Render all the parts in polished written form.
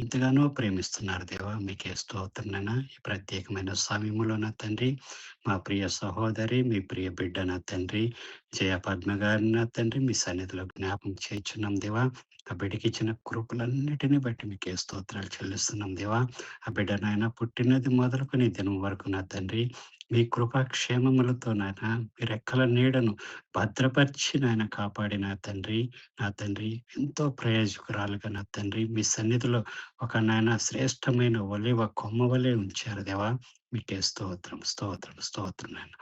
ఎంతగానో ప్రేమిస్తున్నారు దేవా. మీకే స్తోత్రం నాయనా. ఈ ప్రత్యేకమైన సమయములో నా తండ్రి, మా ప్రియ సహోదరి, మీ ప్రియ బిడ్డ నా తండ్రి, జయ పద్మ గారిని నా తండ్రి మీ సన్నిధిలో జ్ఞాపకం చేయుచున్నాం దేవా. ఆ బిడ్డకిచ్చిన కృపలన్నిటిని బట్టి మీకే స్తోత్రాలు చెల్లిస్తున్నాం దేవా. ఆ బిడ్డ నాయన పుట్టినది మొదలుకొని ఈ దినం వరకు నా తండ్రి, మీ కృపాక్షేమములతో నాయన మీ రెక్కల నీడను భద్రపరిచి నాయన కాపాడిన తండ్రి, నా తండ్రి ఎంతో ప్రయోజకురాలుగా నా తండ్రి మీ సన్నిధిలో ఒక నాయన శ్రేష్టమైన ఒలివ కొమ్మ వలె ఉంచారు దేవా. మీకే స్తోత్రం, స్తోత్రం, స్తోత్రం నాయన.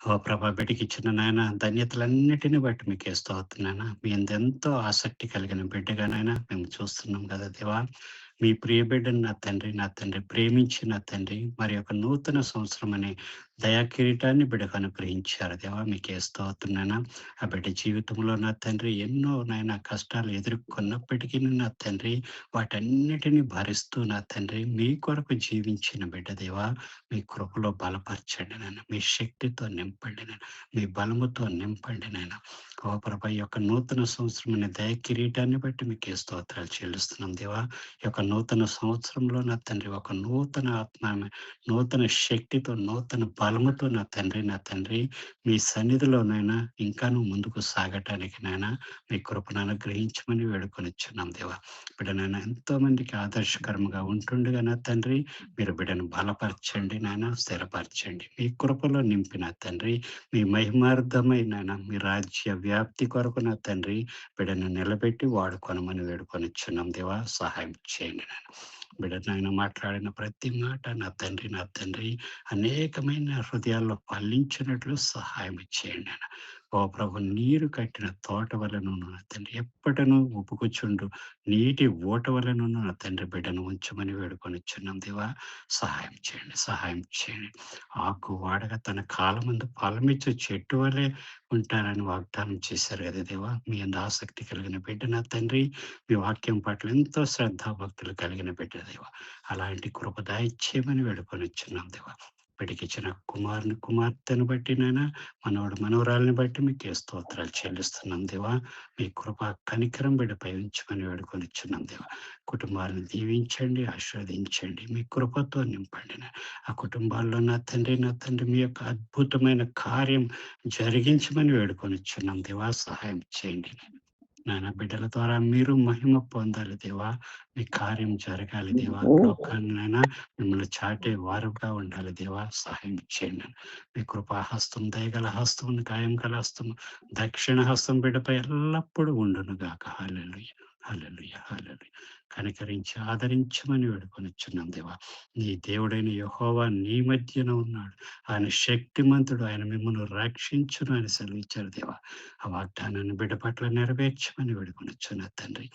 ఓ ప్రభా, బిడ్డకిచ్చిన నాయన ధన్యతలన్నిటిని బట్టి మీకే స్తోత్రం నాయన. మీ ఎంతో ఆసక్తి కలిగిన బిడ్డగానైనా మేము చూస్తున్నాం కదా దేవా. మీ ప్రియ బిడ్డను నా తండ్రి ప్రేమించి నా తండ్రి మరి ఒక నూతన సంవత్సరం అనే దయా కిరీటాన్ని బిడ్డకు అనుగ్రహించారు దేవా. మీకే స్తోత్రం నాయన. ఆ బిడ్డ జీవితంలో నా తండ్రి ఎన్నో నాయన కష్టాలు ఎదుర్కొన్నప్పటికీ నా తండ్రి వాటన్నిటిని భరిస్తూ నా తండ్రి మీ కొరకు జీవించిన బిడ్డ దేవా. మీ కృపలో బలపరచండి నాయన. మీ శక్తితో నింపండి నాయన. మీ బలముతో నింపండి నాయన. ఓ ప్రభా, ఈ యొక్క నూతన సంవత్సరం అనే దయ కిరీటాన్ని బట్టి మీకే స్తోత్రాలు చెల్లిస్తున్నాం దేవా. ఈ యొక్క నూతన సంవత్సరంలో నా తండ్రి ఒక నూతన ఆత్మ, నూతన శక్తితో, నూతన బలముతో నా తండ్రి మీ సన్నిధిలోనైనా ఇంకాను ముందుకు సాగటానికి నాయన మీ కృపను అనుగ్రహించమని వేడుకొనిచ్చున్నాం దేవా. బిడ్డనైనా ఎంతో మందికి ఆదర్శకరంగా ఉంటుండగా నా తండ్రి మీరు బిడ్డను బలపరచండి నాయన, స్థిరపరచండి. మీ కృపలో నింపిన తండ్రి మీ మహిమార్థమైన మీ రాజ్య వ్యాప్తి కొరకు నా తండ్రి బిడ్డను నిలబెట్టి వాడుకొనమని వేడుకొనిచ్చున్నాం దేవా. సహాయం చేయండి నాయన. బిడ్డ నాయన మాట్లాడిన ప్రతి మాట నా తండ్రి అనేకమైన హృదయాల్లో ఫలించినట్లు సహాయం చేయండి నాయన. ఓ ప్రభు, నీరు కట్టిన తోట వలన నా తండ్రి ఎప్పటను ఉపుకుచుండు నీటి ఓట వలన నా తండ్రి బిడ్డను ఉంచమని వేడుకొనిచ్చున్నాం దేవా. సహాయం చేయండి, సహాయం చేయండి. ఆకు వాడగా తన కాలమందు ఫలమిచ్చు చెట్టు వలె ఉంటారని వాగ్దానం చేశారు కదా దేవా. మీ అందు ఆసక్తి కలిగిన బిడ్డ నా తండ్రి, మీ వాక్యం పట్ల ఎంతో శ్రద్ధాభక్తులు కలిగిన బిడ్డ దేవా. అలాంటి కృప దయచేయమని వేడుకొనిచ్చున్నాం దేవా. బిడ్డకిచ్చిన కుమార్తెను బట్టి నాయన, మనవరాలని బట్టి మీకే స్తోత్రాలు చెల్లిస్తున్నాం దేవా. మీ కృప కనికరం బిడ్డపై ఉంచమని వేడుకొనిచ్చున్నాం దేవా. కుటుంబాలను దీవించండి, ఆశీర్వదించండి, మీ కృపతో నింపండి. ఆ కుటుంబాల్లో నా తండ్రి మీ యొక్క అద్భుతమైన కార్యం జరిగించమని వేడుకొనిచ్చున్నాం దేవా. సహాయం చేయండి నాయన. బిడ్డల ద్వారా మీరు మహిమ పొందాలి దేవా. మీ కార్యం జరగాలి దేవా. లోకాన్నైనా మిమ్మల్ని చాటే వారుగా ఉండాలి దేవా. సహాయం చేయండి. మీ కృపాహస్తం, దయగల హస్తం, గాయం గల హస్తం, దక్షిణ హస్తం బిడ్డపై ఎల్లప్పుడూ ఉండును గాక. హల్లెలూయా, హల్లెలూయా, హల్లెలూయా. కనికరించి ఆదరించమని వేడుకొనిచ్చున్నాం దేవా. నీ దేవుడైన యెహోవా నీ మధ్యన ఉన్నాడు. ఆయన శక్తిమంతుడు, ఆయన మిమ్మల్ని రక్షించును అని సెలవిచ్చారు దేవా. ఆ వాగ్దానాన్ని బిడ్డ పట్ల నెరవేర్చమని వేడుకొనిచ్చున్నా తండ్రి.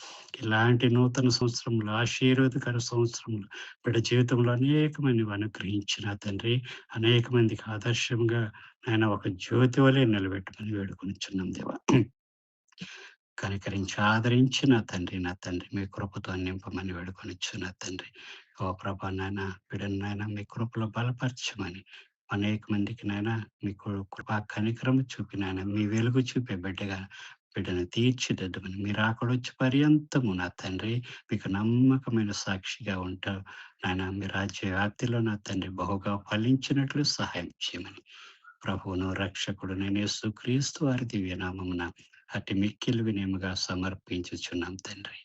ఇలాంటి నూతన సంవత్సరంలో, ఆశీర్వాదకర సంవత్సరంలో బిడ్డ జీవితంలో అనేక మంది అనుగ్రహించిన తండ్రి, అనేక మందికి ఆదర్శంగా ఆయన ఒక జ్యోతి వలె నిలబెట్టమని వేడుకొనిచ్చున్నాం దేవా. కనికరించి ఆదరించి నా తండ్రి మీ కృపతో నింపమని వేడుకొనిచ్చు నా తండ్రి. ఓ ప్రభా నాయన, బిడ్డను నాయన మీ కృపలో బలపరచమని అనేక మందికి నాయన మీకు కృపా కనికరం చూపి నాయన మీ వెలుగు చూపే బిడ్డను తీర్చిదిద్దమని మీరు అక్కడొచ్చి పర్యంతము నా తండ్రి మీకు నమ్మకమైన సాక్షిగా ఉంటావు నాయన. మీ రాజ్య వ్యాప్తిలో నా తండ్రి బహుగా ఫలించినట్లు సహాయం చేయమని ప్రభువును రక్షకుడు నేను యేసుక్రీస్తు వారి దివ్యనామమున అతి మిక్కిలి వినయముగా సమర్పించుచున్నాం తండ్రి.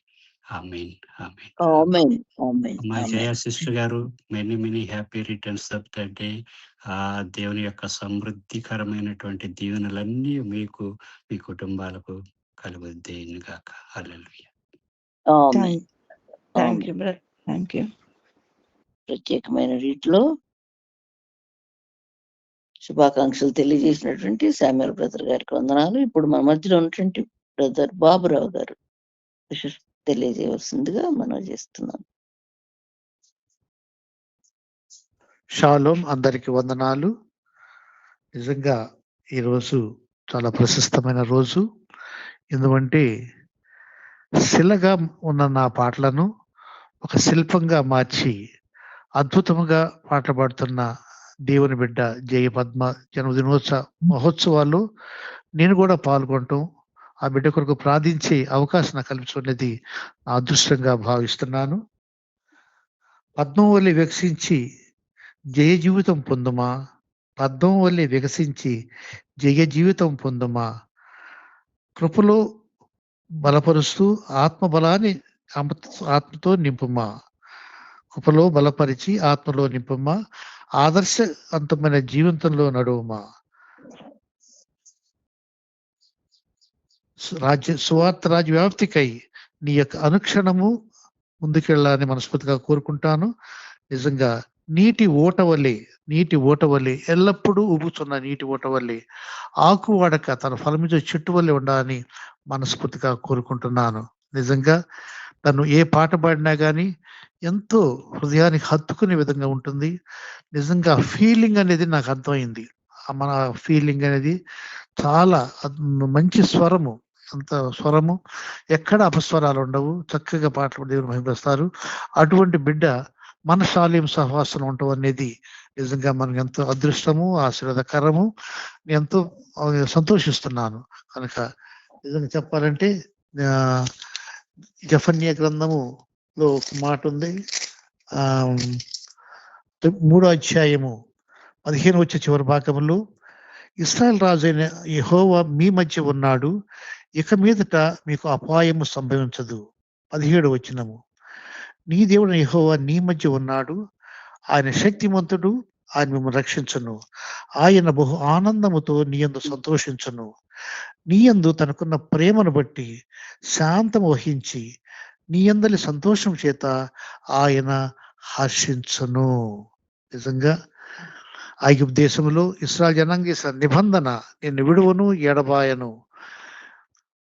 ఆమేన్, ఆమేన్. Amen, amen. మా Jaya sister garu, many happy returns of the day. దేవుని యొక్క సమృద్ధికరమైనటువంటి దీవెనలన్నీ మీకు, మీ కుటుంబాలకు కలుగుద్దేను గాక. Hallelujah. Amen. Thank you brother, thank you. ప్రత్యేకమైన రీతిలో శుభాకాంక్షలు తెలియజేసినటువంటి శామ్యూల్ బ్రదర్ గారికి వందనాలు. ఇప్పుడు మన మధ్యలో ఉన్నటువంటి బ్రదర్ బాబురావు గారు తెలియజేయవలసిందిగా మనం చేస్తున్నాం. షాలోమ్, అందరికి వందనాలు. నిజంగా ఈరోజు చాలా ప్రశస్తమైన రోజు. ఎందుకంటే శిలగా ఉన్న నా పాటలను ఒక శిల్పంగా మార్చి అద్భుతంగా పాటలు పాడుతున్న దేవుని బిడ్డ జయ పద్మ జన్మదినోత్సవ మహోత్సవాల్లో నేను కూడా పాల్గొనటం ఆ బిడ్డ కొరకు ప్రార్థించే అవకాశం నాకు కల్పించుకునేది నా అదృష్టంగా భావిస్తున్నాను. పద్మం వల్లే వికసించి జయ జీవితం పొందుమా, పద్మం వల్లే వికసించి జయ జీవితం పొందుమా, కృపలో బలపరుస్తూ ఆత్మబలాన్ని ఆత్మతో నింపుమా, కృపలో బలపరిచి ఆత్మలో నింపుమా, ఆదర్శవంతమైన జీవితంలో నడువుమా, సువార్త రాజ్య వ్యాప్తికై నీ యొక్క అనుక్షణము ముందుకెళ్ళాలని మనస్ఫూర్తిగా కోరుకుంటాను. నిజంగా నీటి ఓట వలె ఎల్లప్పుడూ ఉబుతున్న నీటి ఓట వలె ఆకు వాడక తన ఫలమిచ్చే చెట్టు వల్లే ఉండాలని మనస్ఫూర్తిగా కోరుకుంటున్నాను. నిజంగా తను ఏ పాట పాడినా కానీ ఎంతో హృదయానికి హత్తుకునే విధంగా ఉంటుంది. నిజంగా ఫీలింగ్ అనేది నాకు అర్థమైంది. మన ఫీలింగ్ అనేది చాలా మంచి స్వరము, అంత స్వరము, ఎక్కడ అపస్వరాలు ఉండవు, చక్కగా పాటలు దేవుని మహిమపరుస్తారు. అటువంటి బిడ్డ మన శాలేం సహవాసం ఉండటం అనేది నిజంగా మనకు ఎంతో అదృష్టము, ఆశీర్వాదకరము. ఎంతో సంతోషిస్తున్నాను. కనుక నిజంగా చెప్పాలంటే జెఫన్యా గ్రంథములో ఒక మాట ఉంది. 3వ అధ్యాయము 15 వచ్చే చివరి భాగంలో, ఇశ్రాయేలు రాజు అయిన యెహోవా మీ మధ్య ఉన్నాడు, ఇక మీదట మీకు అపాయము సంభవించదు. 17వ వచనము, నీ దేవుడు యెహోవా నీ మధ్య ఉన్నాడు, ఆయన శక్తిమంతుడు, ఆయన మిమ్మల్ని రక్షించును, ఆయన బహు ఆనందముతో నీయందు సంతోషించును, నీయందు తనకున్న ప్రేమను బట్టి శాంతం వహించి నీయందలి సంతోషం చేత ఆయన హర్షించును. నిజంగా ఐగుప్తు దేశంలో ఇశ్రాయేలు జనాంగ చేసిన నిబంధన, నిన్ను విడువను ఎడబాయను,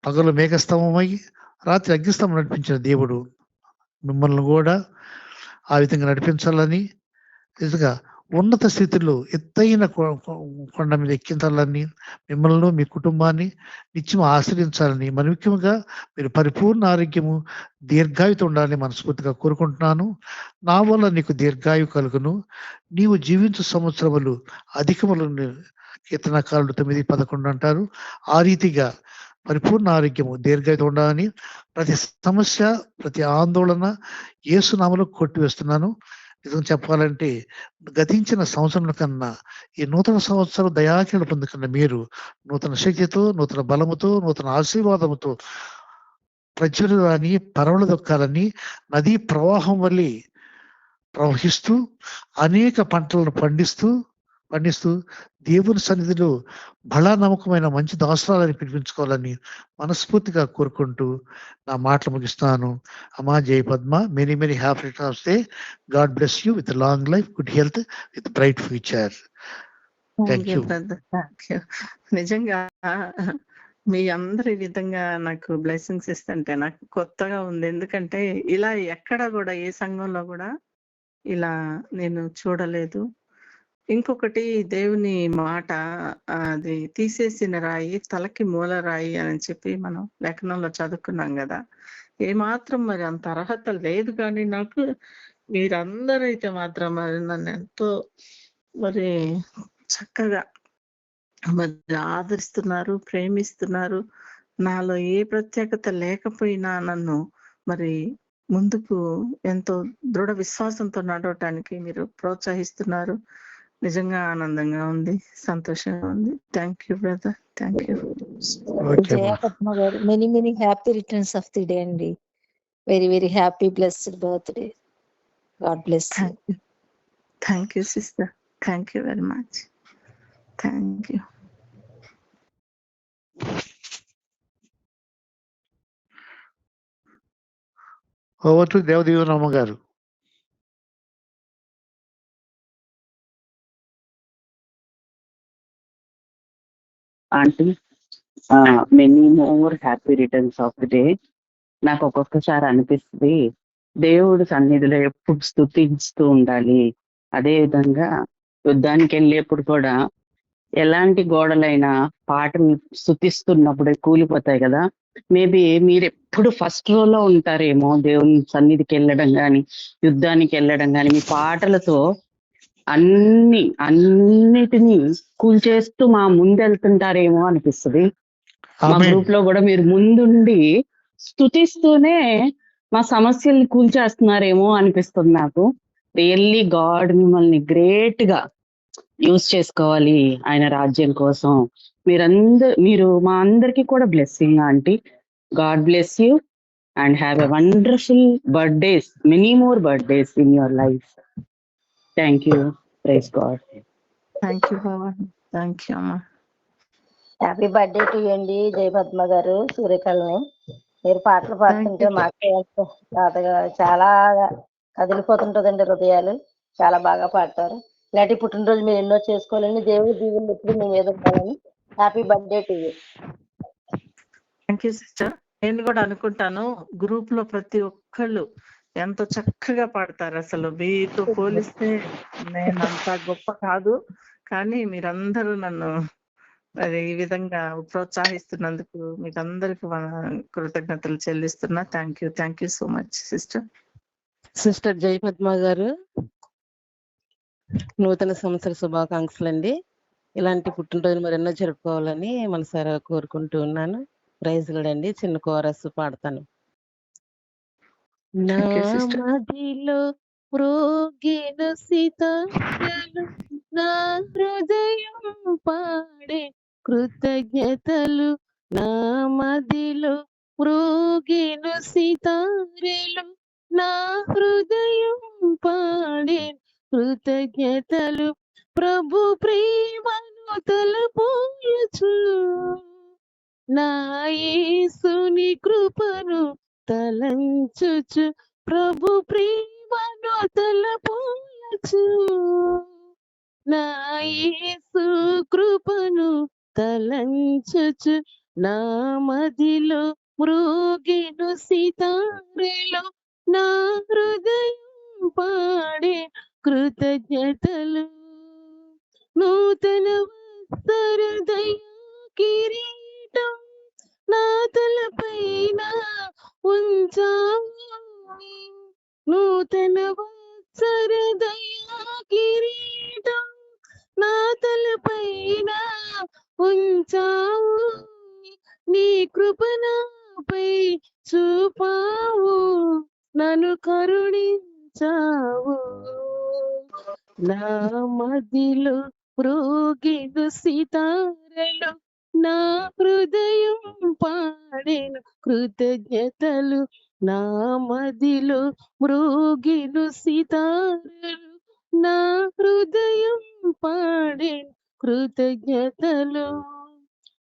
పగలు మేఘస్తంభమై రాత్రి అగ్నిస్తంభం నడిపించిన దేవుడు మిమ్మల్ని కూడా ఆ విధంగా నడిపించాలని, నిజంగా ఉన్నత స్థితిలో ఎత్తైన కొండ మీద ఎక్కించాలని, మిమ్మల్ని మీ కుటుంబాన్ని నిత్యం ఆశ్రయించాలని, మరి ముఖ్యంగా మీరు పరిపూర్ణ ఆరోగ్యము దీర్ఘాయుతో ఉండాలని మనస్ఫూర్తిగా కోరుకుంటున్నాను. నా వల్ల నీకు దీర్ఘాయు కలుగును, నీవు జీవించు సంవత్సరములు అధికములను కీర్తనకారులు 9:11 అంటారు. ఆ రీతిగా పరిపూర్ణ ఆరోగ్యము దీర్ఘాయుతో ఉండాలని, ప్రతి సమస్య ప్రతి ఆందోళన యేసునామములో కొట్టివేస్తున్నాను. నిజం చెప్పాలంటే గతించిన సంవత్సరం కన్నా ఈ నూతన సంవత్సరం దయాకిరణ పొందుకున్న మీరు నూతన శక్తితో, నూతన బలముతో, నూతన ఆశీర్వాదముతో ప్రజ్వలని పరవళ దొక్కాలని నదీ ప్రవాహం వల్లే ప్రవహిస్తూ అనేక పంటలను పండిస్తూ దేవుని సన్నిధిలో బలా నమ్మకమైన మంచి దాసరాలని పిలిపించుకోవాలని మనస్ఫూర్తిగా కోరుకుంటూ నా మాటలు ముగిస్తాను. అమ్మా జై Padma, many many happy returns day. God bless you with long life, good health, with bright future. Thank you. నిజంగా మీ అందరి విధంగా నాకు బ్లెస్సింగ్స్ ఇస్తుంటే నాకు కొత్తగా ఉంది. ఎందుకంటే ఇలా ఎక్కడ కూడా ఏ సంఘంలో కూడా ఇలా నేను చూడలేదు. ఇంకొకటి, దేవుని మాట అది తీసేసిన రాయి తలకి మూల రాయి అని చెప్పి మనం లేఖనంలో చదువుకున్నాం కదా. ఏమాత్రం మరి అంత అర్హత లేదు, కానీ నాకు మీరందరైతే మాత్రం మరి నన్ను ఎంతో మరి చక్కగా మరి ఆదరిస్తున్నారు, ప్రేమిస్తున్నారు. నాలో ఏ ప్రత్యేకత లేకపోయినా నన్ను మరి ముందుకు ఎంతో దృఢ విశ్వాసంతో నడవటానికి మీరు ప్రోత్సహిస్తున్నారు. నిజంగా ఆనందంగా ఉంది, సంతోషంగా ఉంది. Thank you brother, thank you. Jayapadma garu, many many happy returns of the day అండి. Very very happy blessed birthday. God bless you. Thank you sister, thank you very much. Thank you. Over to Devadeevanamma garu. Aunty, many more happy returns of the day. నాకు ఒక్కొక్కసారి అనిపిస్తుంది దేవుడు సన్నిధిలో ఎప్పుడు స్తుతిస్తూ ఉండాలి. అదే విధంగా యుద్ధానికి వెళ్ళేప్పుడు కూడా ఎలాంటి గోడలైనా పాటను స్తుతిస్తున్నప్పుడే కూలిపోతాయి కదా. మేబీ మీరు ఎప్పుడు ఫస్ట్ రోలో ఉంటారేమో దేవుని సన్నిధికి వెళ్ళడం కానీ, యుద్ధానికి వెళ్ళడం కానీ, మీ పాటలతో అన్నిటినీ కూల్చేస్తూ మా ముందెళ్తుంటారేమో అనిపిస్తుంది. మా ఆమేన్. గ్రూప్ లో కూడా మీరు ముందుండి స్తుతిస్తూనే మా సమస్యల్ని కూల్చేస్తున్నారేమో అనిపిస్తుంది నాకు. రియల్లీ గాడ్ మిమ్మల్ని గ్రేట్ గా యూజ్ చేసుకోవాలి ఆయన రాజ్యం కోసం. మీరు మా అందరికి కూడా blessing aunty. God bless you and have a wonderful birthdays, many more birthdays in your life. Thank you. Praise God. Thank you Bhavani, thank you అమ్మా. హ్యాపీ బర్త్డే టు అండి జయ పద్మ గారు, సూర్యకళని. మీరు పాటలు పాడుతుంటే you. మాకు ఎంతో బాధగా, చాలా కదిలిపోతుంటదండి హృదయాలు. చాలా బాగా పాడతారు. ఇలాంటి పుట్టినరోజు మీరు ఎన్నో చేసుకోవాలని, దేవుడి దీవెనలు ఎప్పుడు మీ మీద ఉండాలని. Happy birthday to you. Thank you sister. నేను కూడా అనుకుంటాను, గ్రూప్ లో ప్రతి ఒక్కళ్ళు ఎంతో చక్కగా పాడతారు. అసలు మీతో పోలిస్తే నేను అంత గొప్ప కాదు, కానీ మీరందరూ నన్ను మరి ఈ విధంగా ప్రోత్సహిస్తున్నందుకు మీకు అందరికి కృతజ్ఞతలు చెల్లిస్తున్నా. Thank you so much sister. Sister Jaya Padma garu, నూతన సంవత్సర శుభాకాంక్షలు అండి. ఇలాంటి పుట్టినరోజులు మరెన్నో జరుపుకోవాలని మనసారా కోరుకుంటూ ఉన్నాను. ప్రైజ్ అండి. చిన్న కోరస్ పాడతాను. నా Thank you, sister. మదిలో మ్రోగిన సితారలు, నా హృదయం పాడే కృతజ్ఞతలు. నా మదిలో మ్రోగిన సితారలు, నా హృదయం పాడే కృతజ్ఞతలు. ప్రభు ప్రేమను తలపోయచు, నా యేసుని కృపను తలంచుచు. ప్రభు ప్రేమను తలపోయచు, నా యేసు కృపను తలంచుచు. నా మదిలో మ్రోగెను సితారలో, నా హృదయం పాడే కృతజ్ఞతలు. నూతన వత్సర దయా కిరీటం నా తలపైన ఉంచావు. నూతన వత్సర దయా కిరీటం నా తలపైన ఉంచావు. నీ కృప నాపై చూపావు, నన్ను కరుణించావు. నా మదిలో మ్రోగెను సితారలు, నా హృదయం పాడెను కృతజ్ఞతలు. నా మదిలో మ్రోగెను సితారలు, నా హృదయం పాడెను కృతజ్ఞతలు.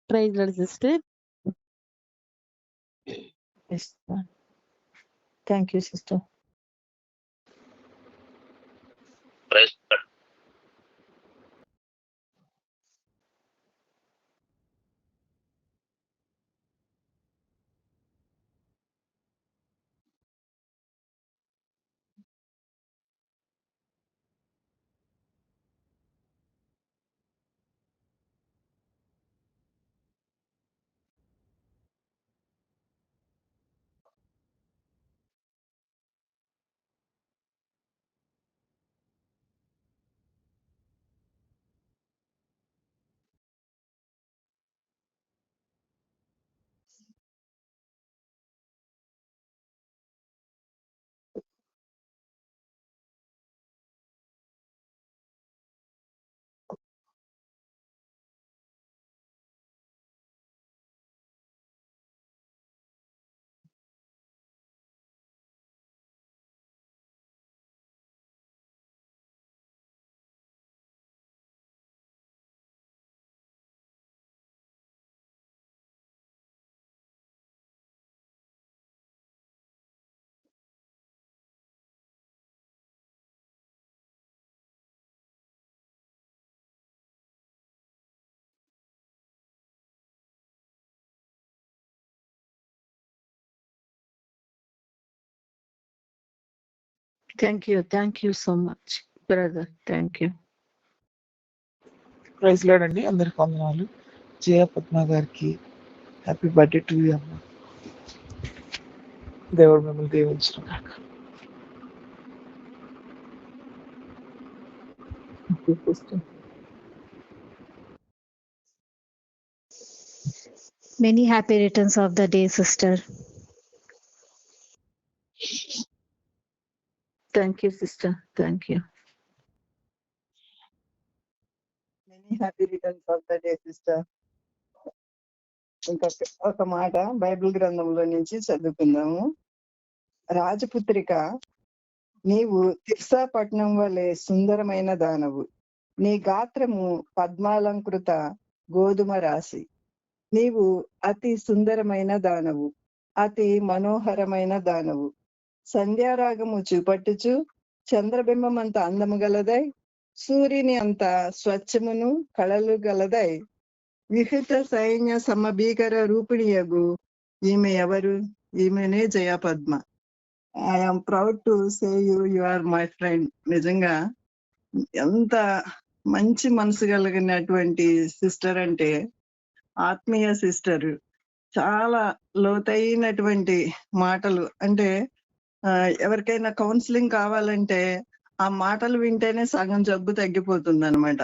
Praise lord sister. Thank you sister. Thank you so much brother. Thank you. Praise lord అండి. అందరికి వందనాలు. జయ పద్మ గారికి హ్యాపీ బర్త్డే టు యూ అమ్మ. దేవుడు మిమ్మల్ని దీవించును గాక. Many happy returns of the day, sister. Thank you sister, thank you. Many happy returns of the day sister. ఇంకా ఒక మాట బైబిల్ గ్రంథంలో నుంచి చదువుకుందాము. రాజపుత్రిక, నీవు తిర్సా పట్టణం వలె సుందరమైన దానవు. నీ గాత్రము పద్మాలంకృత గోధుమ రాశి. నీవు అతి సుందరమైన దానవు, అతి మనోహరమైన దానవు. సంధ్యారాగము చూపట్టుచు చంద్రబింబం అంత అందము గలదై, సూర్యుని అంత స్వచ్ఛమును కళలు గలదై, విహిత సైన్య సమభీకర రూపిణియగు ఈమె ఎవరు? ఈమెనే Jayapadma. I'm proud to say you are my friend. నిజంగా ఎంత మంచి మనసు కలిగినటువంటి సిస్టర్ అంటే, ఆత్మీయ సిస్టర్. చాలా లోతైనటువంటి మాటలు. అంటే ఎవరికైనా కౌన్సిలింగ్ కావాలంటే ఆ మాటలు వింటేనే సగం జబ్బు తగ్గిపోతుంది అనమాట.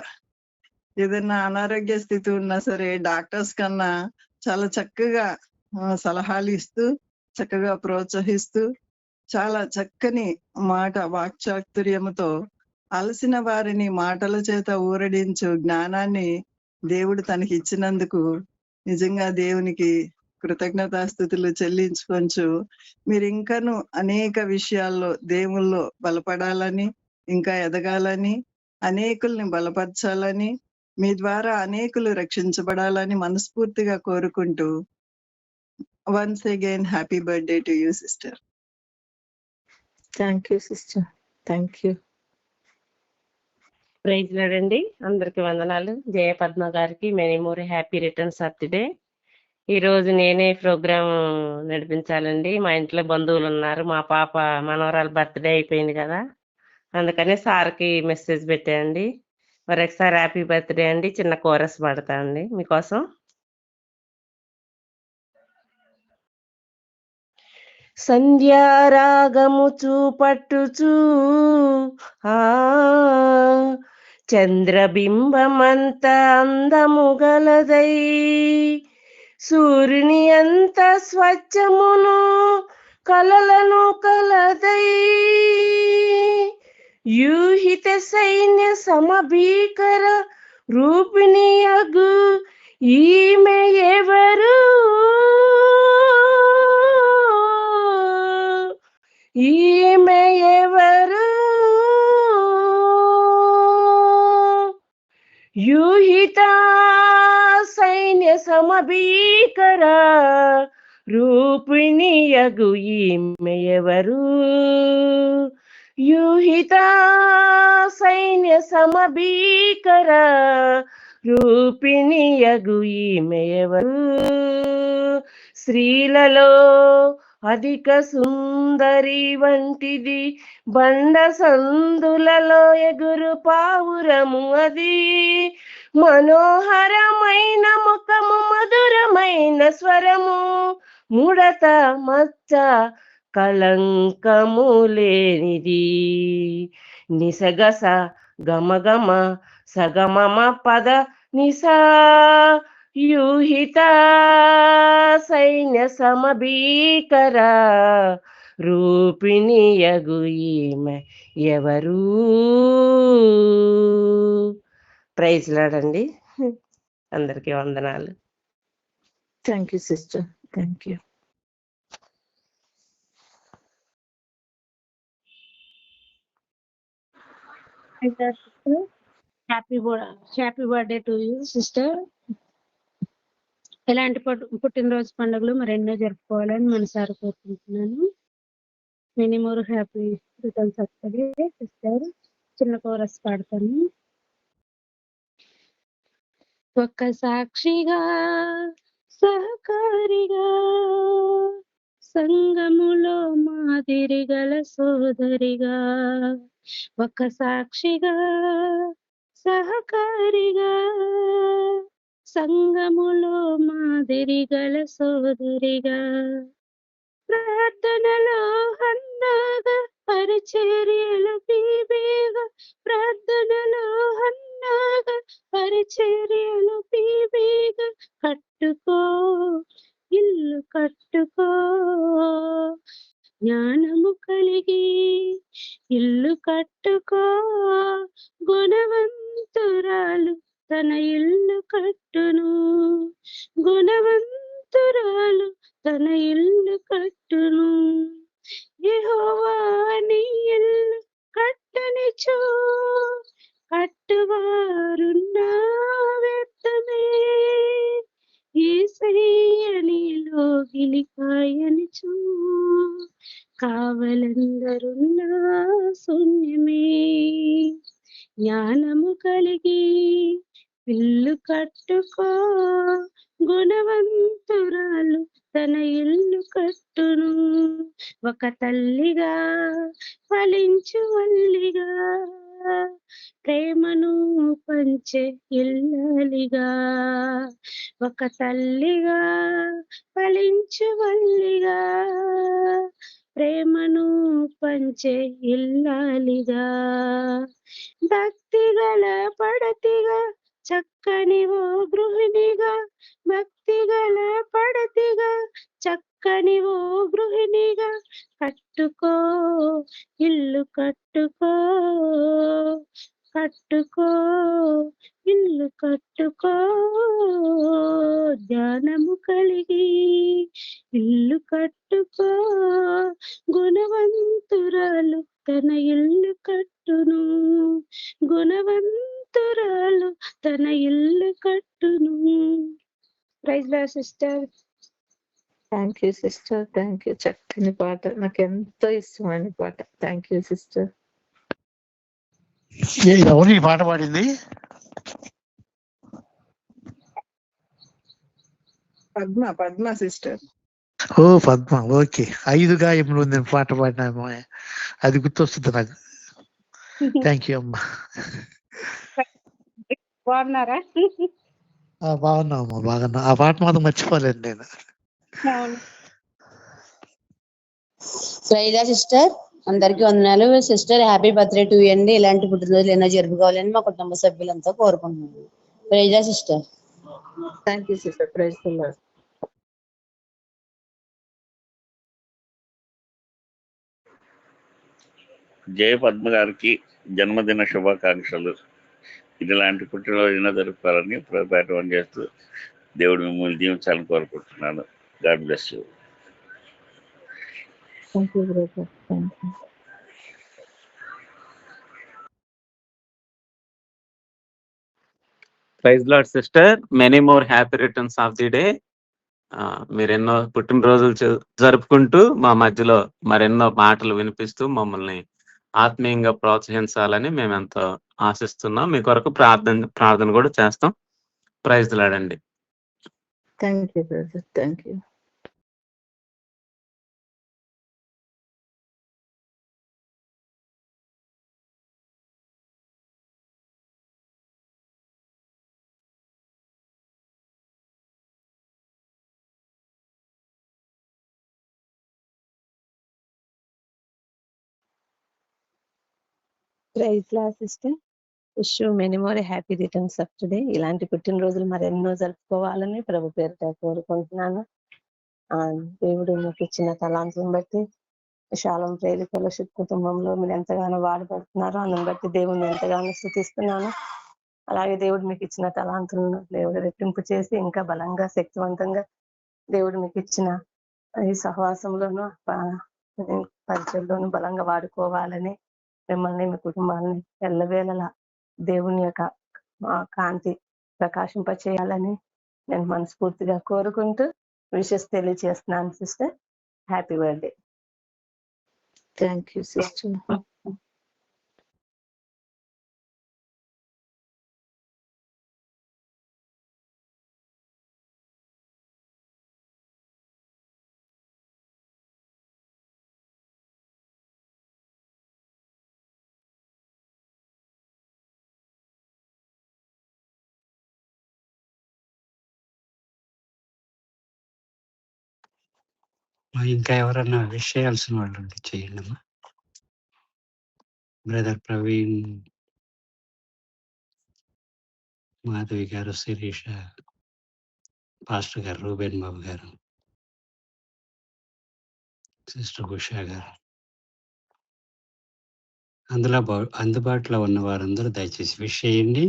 ఏదైనా అనారోగ్య స్థితి ఉన్నా సరే డాక్టర్స్ కన్నా చాలా చక్కగా సలహాలు ఇస్తూ, చక్కగా ప్రోత్సహిస్తూ, చాలా చక్కని మాట వాక్చాతుర్యముతో అలసిన వారిని మాటల చేత ఊరడించు జ్ఞానాన్ని దేవుడు తనకి ఇచ్చినందుకు నిజంగా దేవునికి కృతజ్ఞతాస్థుతులు చెల్లించుకొంచు. మీరు ఇంకను అనేక విషయాల్లో దేవుల్లో బలపడాలని, ఇంకా ఎదగాలని, అనేకుల్ని బలపరచాలని, మీ ద్వారా అనేకులు రక్షించబడాలని మనస్ఫూర్తిగా కోరుకుంటూ, once again happy birthday to you sister. Thank you sister, thank you. Praise lord అండి. అందరికి వందనాలు. జయపద్మ గారికి many more happy returns of the day. ఈ రోజు నేనే ప్రోగ్రామ్ నడిపించాలండి. మా ఇంట్లో బంధువులు ఉన్నారు. మా పాప మనవరాల బర్త్డే అయిపోయింది కదా, అందుకని సార్కి మెసేజ్ పెట్టాయండి. మరొకసారి హ్యాపీ బర్త్డే అండి. చిన్న కోరస్ పాడతా అండి మీకోసం. సంధ్యారాగము చూపట్టుచూ చంద్రబింబమంత అందము గలదై, సూర్యుని అంత స్వచ్ఛమును కలలను కలదై, యూహిత సైన్య సమభీకర రూపిణి అగు ఈమె ఎవరు? ఈమె ఎవరు? యూహిత సైన్య సమభీకర రూపిణియగు ఈమె ఎవరు? యూహిత సైన్య సమభీకర రూపిణియగు ఈమె ఎవరు? స్త్రీలలో అధిక సుందరి వంటిది, బండ సందులలో ఎగురు పావురము అది. మనోహరమైన ముఖము, మధురమైన స్వరము, ముడత మచ్చ కళంకము లేనిది. నిసగస గమగమ సగమమ పద నిసా, యూహిత సైన్య సమభీకర రూపిణియగు ఈమె ఎవరు? ప్రైజ్ లార్డ్ అండి. అందరికీ వందనాలు. Thank you sister, thank you. Happy birthday to you sister. ఇలాంటి పుట్టినరోజు పండుగలు మరెన్నో జరుపుకోవాలని మనసారా కోరుకుంటున్నాను. Many more happy returns of the day sister. చిన్న కోరస్ పాడతాను. ఒక్క సాక్షిగా సహకారిగా సంగములో మాదిరి గల సోదరిగా, ఒక సాక్షిగా సహకారిగా సంగములో మాదిరి గల సోదరిగా, ప్రార్థనలో హన్నాగా పరిచర్యలు పీబీగా, ప్రార్థనలో హన్నాగా పరిచర్యలు పీబీగా, కట్టుకో జ్ఞానము కలిగి ఇల్లు కట్టుకో, గుణవంతురాలు తన ఇల్లు కట్టును, గుణవంతురాలు తన ఇల్లు కట్టును. యెహోవా నీ ఇల్లు కట్టనిచో, కట్టువారున్నా వ్యర్థమే. యేసయ్య నీలో గిలికాయనిచో, కావలందరున్నా శూన్యమే. జ్ఞానము కలిగి ఇల్లు కట్టుకో, గుణవంతురాలు తన ఇల్లు కట్టును. ఒక తల్లిగా ఫలించు వల్లిగా, ప్రేమను పంచే ఇల్లాలిగా. ఒక తల్లిగా ఫలించు వల్లిగా, ప్రేమను పంచే ఇల్లాలిగా. భక్తి గల పడతిగా చక్కని ఓ గృహిణిగా, భక్తి గల పడతిగా చక్కని ఓ గృహిణిగా కట్టుకో, ఇల్లు కట్టుకో, కట్టుకో, ఇల్లు కట్టుకో. జ్ఞానము కలిగి ఇల్లు కట్టుకో, గుణవంతురాలు తన ఇల్లు కట్టును, గుణవంతురాలు తన ఇల్లు కట్టును. Praise lord sister. Thank you sister, thank you. చక్కని పాట, నాకు ఎంతో ఇష్టమైన పాట. Thank you sister. ఎవరు ఈ పాట పాడింది? పద్మ సిస్టర్. ఓ పద్మ, ఓకే. 5 గాయములు ఉంది పాట పాడిన అది గుర్తొస్తుంది నాకు. థ్యాంక్ యూ అమ్మా. బాగున్నారా? బాగున్నా అమ్మా, బాగున్నా. ఆ పాట మాత్రం మర్చిపోలేను నేను. ప్రైజ్ లార్డ్ సిస్టర్, అందరికీ వందనాలు. సిస్టర్ హ్యాపీ బర్త్డే టు అండి. ఇలాంటి పుట్టినరోజులు ఎన్నో జరుపుకోవాలని మా కుటుంబ సభ్యులంతా కోరుకుంటున్నాను. Praise lord sister. Thank you sister. Praise the Lord. Jaya Padma గారికి జన్మదిన శుభాకాంక్షలు. ఇలాంటి పుట్టినరోజు ఎన్నో జరుపుకోవాలని ప్రార్థన చేస్తూ దేవుడు మిమ్మల్ని దీవించాలని కోరుకుంటున్నాను. God bless you. Thank you brother. Thank you. Praise lord sister, many more happy returns of the day. మీరెన్నో పుట్టినరోజులు జరుపుకుంటూ మా మధ్యలో మరెన్నో మాటలు వినిపిస్తూ మమ్మల్ని ఆత్మీయంగా ప్రోత్సహించాలని మేము ఎంతో ఆశిస్తున్నాం. మీ కొరకు ప్రార్థన కూడా చేస్తాం. ప్రైజ్ లార్డ్ అండి. Thank you brother. Thank you. Praise lord sister. Wish you many more happy returns of today. ఇలాంటి పుట్టినరోజులు మరెన్నో జరుపుకోవాలని ప్రభు పేరిట కోరుకుంటున్నాను. దేవుడు మీకు ఇచ్చిన తలాంతులను బట్టి, శాలం ప్రేరి ఫెలోషిప్ కుటుంబంలో మీరు ఎంతగానో వాడబడుతున్నారో అందుని బట్టి దేవుడిని ఎంతగానో స్తుతిస్తున్నాను. అలాగే దేవుడు మీకు ఇచ్చిన తలాంతులను దేవుడు రెట్టింపు చేసి ఇంకా బలంగా శక్తివంతంగా దేవుడు మీకు ఇచ్చిన ఈ సహవాసంలోనూ పరిచయంలోనూ బలంగా వాడుకోవాలని, మిమ్మల్ని మీ కుటుంబాలని ఎల్లవేళలా దేవుని యొక్క కాంతి ప్రకాశింపచేయాలని నేను మనస్ఫూర్తిగా కోరుకుంటూ విషెస్ తెలియజేస్తున్నాను sister. Happy birthday. Thank you sister. ఇంకా ఎవరన్నా విష్ చేయాల్సిన వాళ్ళు ఉంటే చేయండి అమ్మా. బ్రదర్ ప్రవీణ్, మాధవి గారు, శిరీష, పాస్టర్ గారు, రూబెన్ బాబు గారు, సిస్టర్ ఉషా గారు. అందుబాటులో ఉన్న వారందరూ దయచేసి విష్ చేయండి.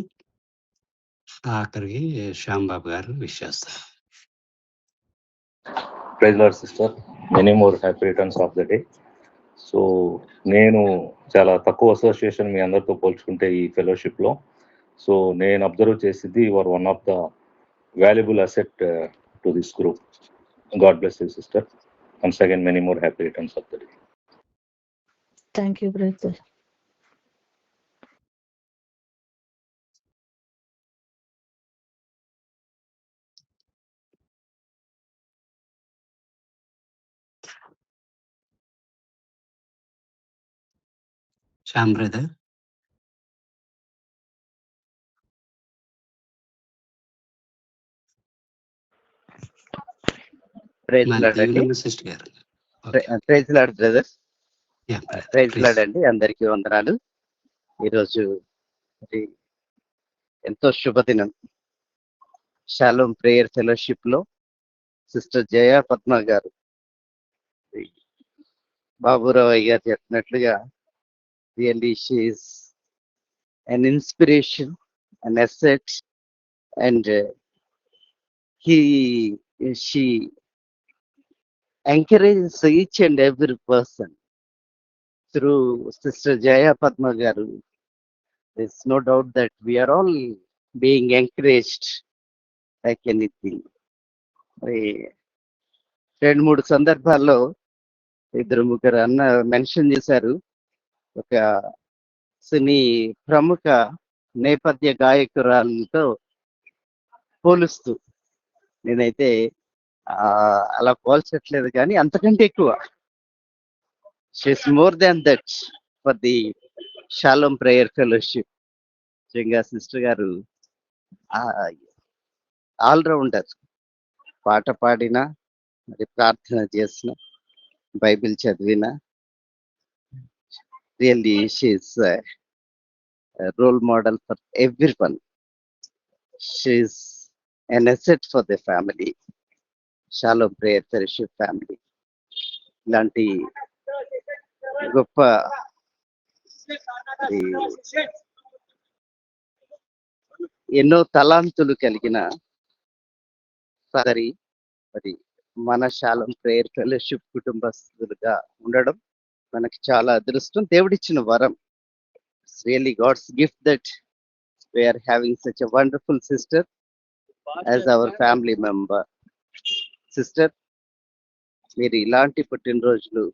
ఆఖరికి శ్యాంబాబు గారు విష్ చేస్తారు. Praise lord sister, many more happy returns of the day. So నేను చాలా తక్కువ అసోసియేషన్ మీ అందరితో పోల్చుకుంటే ఈ ఫెలోషిప్లో. సో నేను అబ్జర్వ్ చేసింది your one of the valuable asset to this group. God bless you sister. Once again many more happy returns of the day. Thank you brother. Shyam brother. Sister garu. Praise Lord brother. Yeah, praise please. Lord అండి, అందరికీ వందనాలు. ఈరోజు ఎంతో శుభదినం. Shalom Prayer Fellowship లో sister Jaya Padma గారు, బాబురావు గారు చెప్పినట్లుగా really she's an inspiration, an asset, and she encourages each and every person through Sister Jaya Padma Garu. There's no doubt that we are all being encouraged like anything. రెండు మూడు సందర్భాల్లో ఇద్దరు ముగ్గురు అన్న మెన్షన్ చేశారు. ఒక సినీ ప్రముఖ నేపథ్య గాయకురాలతో పోలుస్తూ, నేనైతే అలా పోల్చట్లేదు, కానీ అంతకంటే ఎక్కువ she's more than that for the Shalom Prayer Fellowship. నిజంగా సిస్టర్ గారు ఆల్రౌండర్. పాట పాడినా, మరి ప్రార్థన చేసిన, బైబిల్ చదివిన, really she's role model for everyone. She's an asset for the family, Shalom Prayer Fellowship family. ఇలాంటి గొప్ప ఎన్నో తలాంతులు కలిగిన సదరి మరి మన షాలోమ్ ప్రేయర్ ఫెలోషిప్ కుటుంబస్తులుగా ఉండడం మనకి చాలా అదృష్టం, దేవుడిచ్చిన వరం. It's really God's gift that we are having such a wonderful sister as our family member. Sister, మీరు ఇలాంటి పుట్టినరోజులు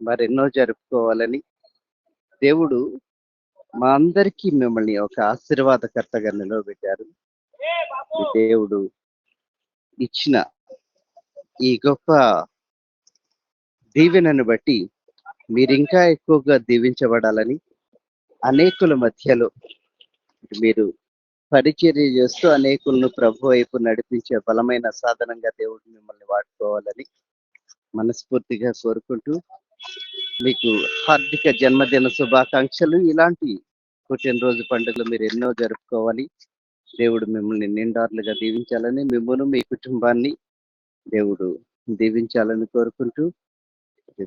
మరెన్నో జరుపుకోవాలని దేవుడు మా అందరికీ మిమ్మల్ని ఒక ఆశీర్వాదకర్తగా నిలవబెట్టారు. దేవుడు ఇచ్చిన ఈ గొప్ప దీవెనను బట్టి మీరు ఇంకా ఎక్కువగా దీవించబడాలని, అనేకుల మధ్యలో మీరు పరిచర్య చేస్తూ అనేకులను ప్రభు వైపు నడిపించే బలమైన సాధనంగా దేవుడు మిమ్మల్ని వాడుకోవాలని మనస్ఫూర్తిగా కోరుకుంటూ, మీకు హార్దిక జన్మదిన శుభాకాంక్షలు. ఇలాంటి పుట్టినరోజు పండుగలు మీరు ఎన్నో జరుపుకోవాలి. దేవుడు మిమ్మల్ని నిండార్లుగా దీవించాలని, మిమ్మల్ని మీ కుటుంబాన్ని దేవుడు దీవించాలని కోరుకుంటూ,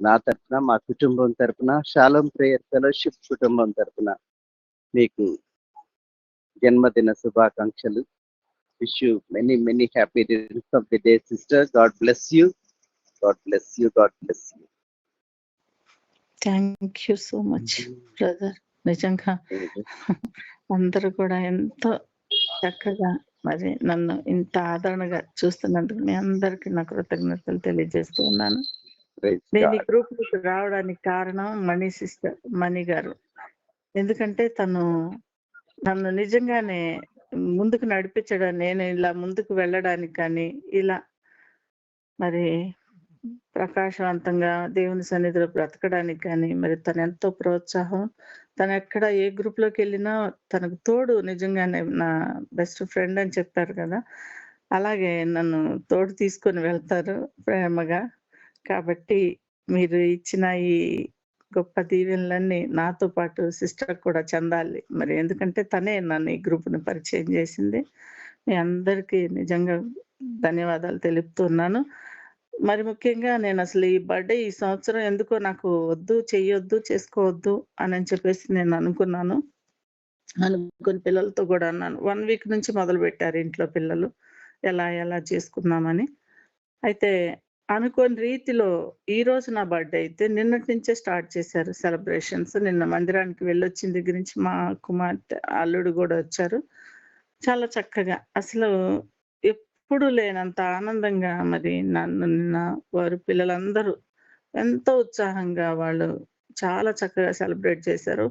నా తరఫున, మా కుటుంబం తరఫున, షాలోమ్ ప్రేయర్ ఫెలోషిప్ కుటుంబం తరఫున మీకు జన్మదిన శుభాకాంక్షలు. Wish you many many happy returns of the day sister. God bless you, God bless you, God bless you. Thank you so much brother. నిజంగా అందరూ కూడా ఎంతో చక్కగా మరి నన్ను ఇంత ఆదరణగా చూస్తున్నందుకు మీ అందరికి నా కృతజ్ఞతలు తెలియజేస్తూ ఉన్నాను. నేను ఈ గ్రూప్ లోకి రావడానికి కారణం మణి గారు. ఎందుకంటే తను నన్ను నిజంగానే ముందుకు నడిపించడం, నేను ఇలా ముందుకు వెళ్ళడానికి కానీ, ఇలా మరి ప్రకాశవంతంగా దేవుని సన్నిధిలో బ్రతకడానికి కానీ మరి తను ఎంతో ప్రోత్సాహం. తను ఎక్కడ ఏ గ్రూప్ లోకి వెళ్ళినా తనకు తోడు. నిజంగానే నా బెస్ట్ ఫ్రెండ్ అని చెప్పారు కదా, అలాగే నన్ను తోడు తీసుకొని వెళ్తారు ప్రేమగా. కాబట్టి మీరు ఇచ్చిన ఈ గొప్ప దీవెనలన్నీ నాతో పాటు సిస్టర్ కూడా చెందాలి. మరి ఎందుకంటే తనే నన్ను ఈ గ్రూప్ని పరిచయం చేసింది. మీ అందరికీ నిజంగా ధన్యవాదాలు తెలుపుతున్నాను. మరి ముఖ్యంగా నేను అసలు ఈ బర్త్‌డే ఈ సంవత్సరం ఎందుకో నాకు వద్దు, చెయ్యొద్దు, చేసుకోవద్దు అని చెప్పేసి నేను అనుకున్నాను. అనుకుని పిల్లలతో కూడా అన్నాను. 1 వీక్ నుంచి మొదలుపెట్టారు ఇంట్లో పిల్లలు. ఎలా చేసుకుందామని. అయితే అనుకోని రీతిలో ఈరోజు నా బర్త్‌డే అయితే నిన్నటి నుంచే స్టార్ట్ చేశారు సెలబ్రేషన్స్. నిన్న మందిరానికి వెళ్ళొచ్చిన దగ్గర నుంచి మా కుమార్తె, అల్లుడు గూడా వచ్చారు. చాలా చక్కగా అసలు ఎప్పుడు లేనంత ఆనందంగా మరి నన్ను నిన్న వారు పిల్లలందరూ ఎంతో ఉత్సాహంగా వాళ్ళు చాలా చక్కగా సెలబ్రేట్ చేశారు.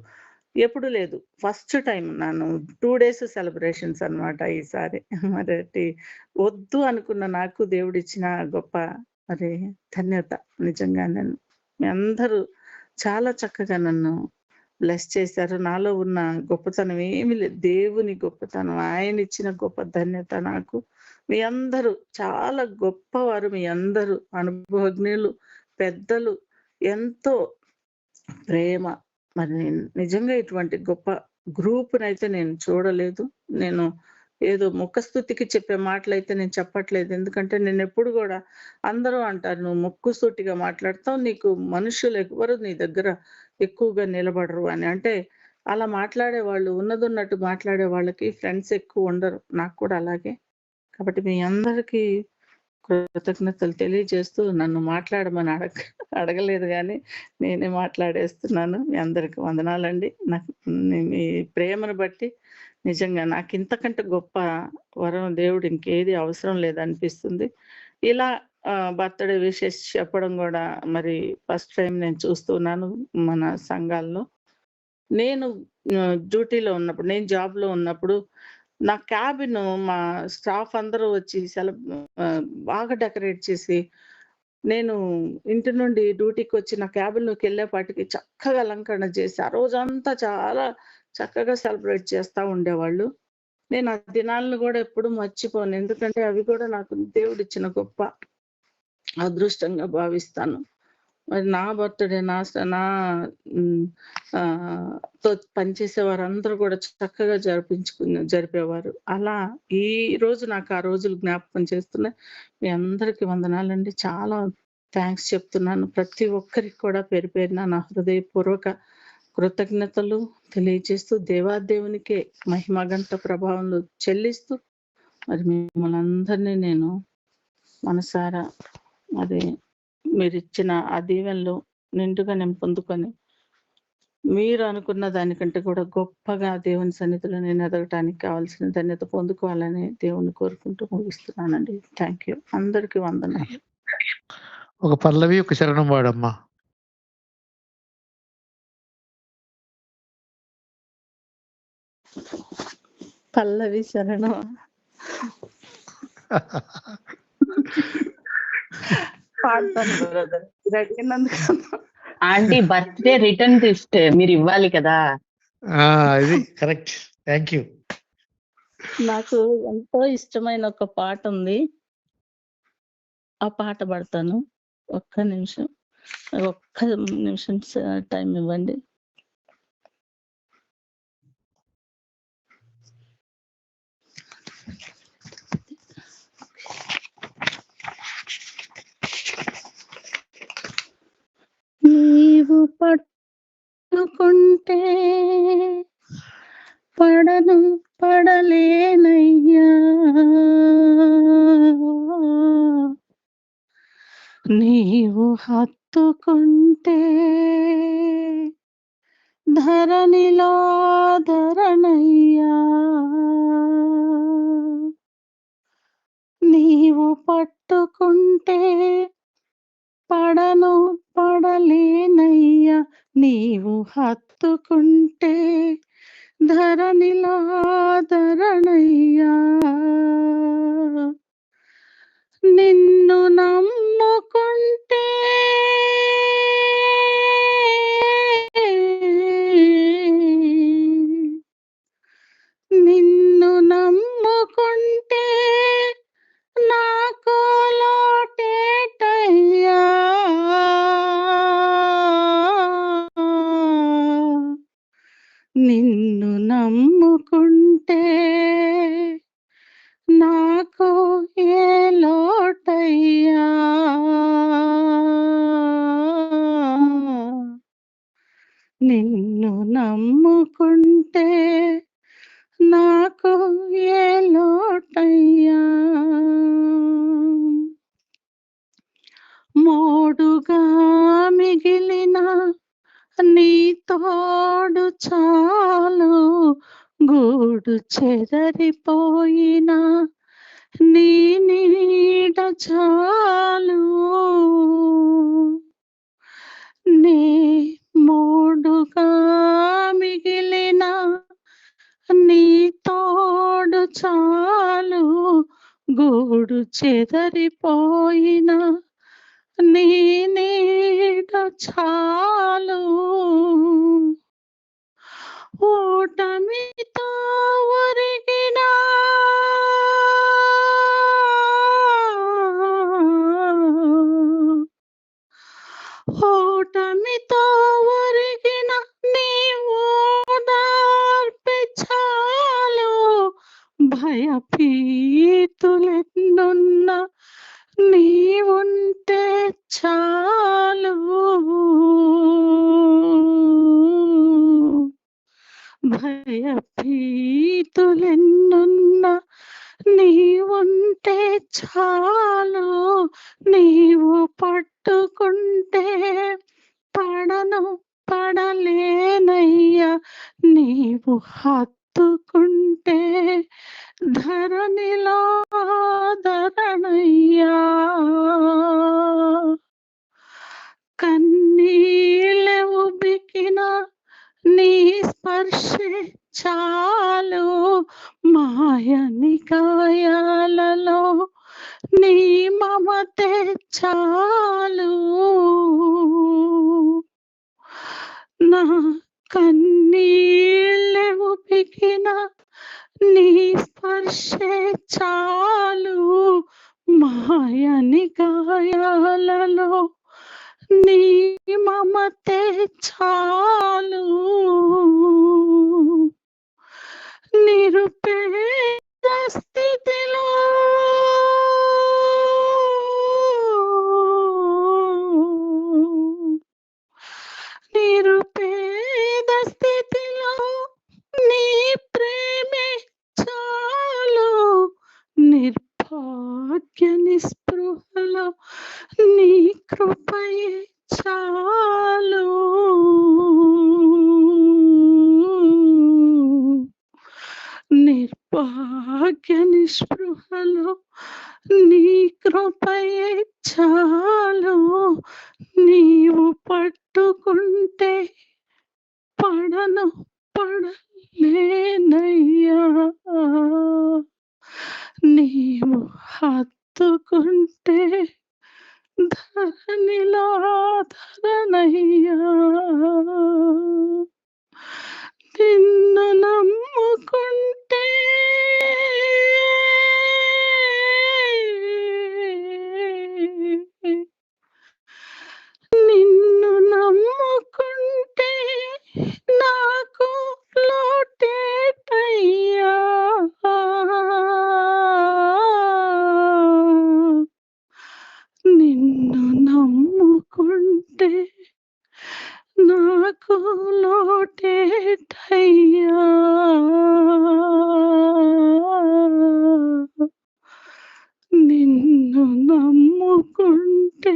ఎప్పుడు లేదు. ఫస్ట్ టైమ్ నన్ను 2 డేస్ సెలబ్రేషన్స్ అన్నమాట ఈసారి. మరటి వద్దు అనుకున్న నాకు దేవుడిచ్చిన గొప్ప మరి ధన్యత నిజంగా నేను. మీ అందరూ చాలా చక్కగా నన్ను బ్లెస్ చేశారు. నాలో ఉన్న గొప్పతనం ఏమీ లేదు. దేవుని గొప్పతనం, ఆయన ఇచ్చిన గొప్ప ధన్యత నాకు. మీ అందరూ చాలా గొప్పవారు. మీ అందరూ అనుభవజ్ఞులు, పెద్దలు, ఎంతో ప్రేమ. మరి నిజంగా ఇటువంటి గొప్ప గ్రూప్‌నైతే నేను చూడలేదు. నేను ఏదో ముఖస్తుతికి చెప్పే మాటలైతే నేను చెప్పట్లేదు. ఎందుకంటే నేనెప్పుడు గూడా అందరూ అంటారు, "నువ్వు ముక్కుసూటిగా మాట్లాడతావు. నీకు మనుషులు ఎవ్వరు నీ దగ్గర ఎక్కువగా నిలబడరు" అని. అంటే అలా మాట్లాడేవాళ్ళు ఉన్నదున్నట్టు మాట్లాడే వాళ్ళకి ఫ్రెండ్స్ ఎక్కువ ఉండరు. నాకు కూడా అలాగే. కాబట్టి మీ అందరికీ కృతజ్ఞతలు తెలియజేస్తూ నన్ను మాట్లాడమని అడగలేదు గానీ నేనే మాట్లాడేస్తున్నాను. మీ అందరికి వందనాలండి. నాకు మీ ప్రేమను బట్టి నిజంగా నాకింతకంటే గొప్ప వరం దేవుడు ఇంకేది అవసరం లేదనిపిస్తుంది. ఇలా బర్త్‌డే విషెస్ చెప్పడం గూడా మరి ఫస్ట్ టైమ్ నేను చూస్తున్నాను మన సంఘాల్లో. నేను డ్యూటీలో ఉన్నప్పుడు, నేను జాబ్‌లో ఉన్నప్పుడు నా క్యాబిన్ మా స్టాఫ్ అందరూ వచ్చి బాగా డెకరేట్ చేసి, నేను ఇంటి నుండి డ్యూటీకొచ్చి నా క్యాబిన్‌లోకెళ్ళేపాటికి చక్కగా అలంకరణ చేసి, ఆ రోజంతా చాలా చక్కగా సెలబ్రేట్ చేస్తా ఉండేవాళ్ళు. నేను ఆ దినాలను గూడా ఎప్పుడు మర్చిపోను. ఎందుకంటే అవి కూడా నాకు దేవుడిచ్చిన గొప్ప అదృష్టంగా భావిస్తాను. మరి నా బర్త్‌డే నా తో పనిచేసే వారందరూ కూడా చక్కగా జరిపేవారు. అలా ఈ రోజు నాకు ఆ రోజులు జ్ఞాపకం చేస్తున్నాయి. మీ అందరికీ వందనాలండి. చాలా థాంక్స్ చెప్తున్నాను. ప్రతి ఒక్కరికి కూడా పేరు పేరున నా హృదయపూర్వక కృతజ్ఞతలు తెలియజేస్తూ దేవాదేవునికే మహిమ ఘనత ప్రభావములు చెల్లిస్తూ మరి మిమ్మల్ని అందరినీ నేను మనసారా మరి మీరిచ్చిన ఆ దీవెనలు నిండుగా నేను పొందుకొని మీరు అనుకున్న దానికంటే కూడా గొప్పగా దేవుని సన్నిధిలో నేను ఎదగటానికి కావాల్సిన ధన్యత పొందుకోవాలని దేవుని కోరుకుంటూ ముగిస్తున్నానండి. Thank you. అందరికీ వందనాలు. ఒక పల్లవి, ఒక చరణం వాడమ్మా. పల్లవి శరణం. పాడతాను బ్రదర్. అడిగినందుకు. ఆంటీ బర్త్‌డే రిటర్న్ గిఫ్ట్ మీరు ఇవ్వాలి కదా! ఇది కరెక్ట్. Thank you. నాకు ఎంతో ఇష్టమైన ఒక పాట ఉంది. ఆ పాట పాడతాను. ఒక్క నిమిషం టైం ఇవ్వండి. నీవు పట్టుకుంటే పడలేనయ్యా, నీవు హత్తుకుంటే ధరణిలో ధరణయ్యా, నీవు పట్టుకుంటే పడలేనయ్యా, నీవు హత్తుకుంటే ధరణిలో ధరణయ్యా, నిన్ను నమ్ముకుంటే నిన్ను నమ్ముకుంటే నాకు లోటేటయ్యా, నిన్ను నమ్ముకుంటే నాకు ఏ లోటయ్యా, నిన్ను నమ్ముకుంటే నాకు ఏ లోటయ్యా, మోడుగా మిగిలిన నీ తోడు చాలు, గూడు చెదరిపోయిన నీ నీడ చాలు. నీ మోడుగా మిగిలిన నీ తోడు చాలు, గూడు చెదరిపోయిన నీ నీడ చాలు. ఓటమితో ఒరిగిన ఓటమితో ఒరిగిన నీ ఓదార్పు చాలు, భయభీతులెన్నున్న నీవుంటే చాలు. భయభీతులెన్నున్న నీవుంటే చాలు, నీవు పట్టుకుంటే పడను పడలేనయ్యా, నీవు హత్తుకుంటే ధరణిలో ధరణయ్యా. కన్నీళ్ళ ఉబికిన నీ స్పర్శే చాలు, మాయని గాయాలలో నీ మమతే చాలు. నా కన్నీళ్ళ ఉబికిన నీ స్పర్శే చాలు, మాయని గాయాలలో నీ మమతే చాలు. నిరుపేద స్థితిలో నిరుపేద స్థితిలో నీ ప్రేమే చాలు, నిర్భాగ్య నిస్పృహలో నీ కృపయే చాలు. నిర్భాగ్య నిస్పృహలో నీ కృపయే చాలు, నీవు పట్టుకుంటే పడను పడలేనయ్యా, నీవు హత్తుకుంటే ధరణిలో ధరణయ్యా. నిన్ను నమ్ముకుంటే నిన్ను నమ్ముకుంటే నాకు లోటేటయ్యా, నిన్ను నమ్ముకుంటే నాకు లోటేటయ్యా. నిన్ను నమ్ముకుంటే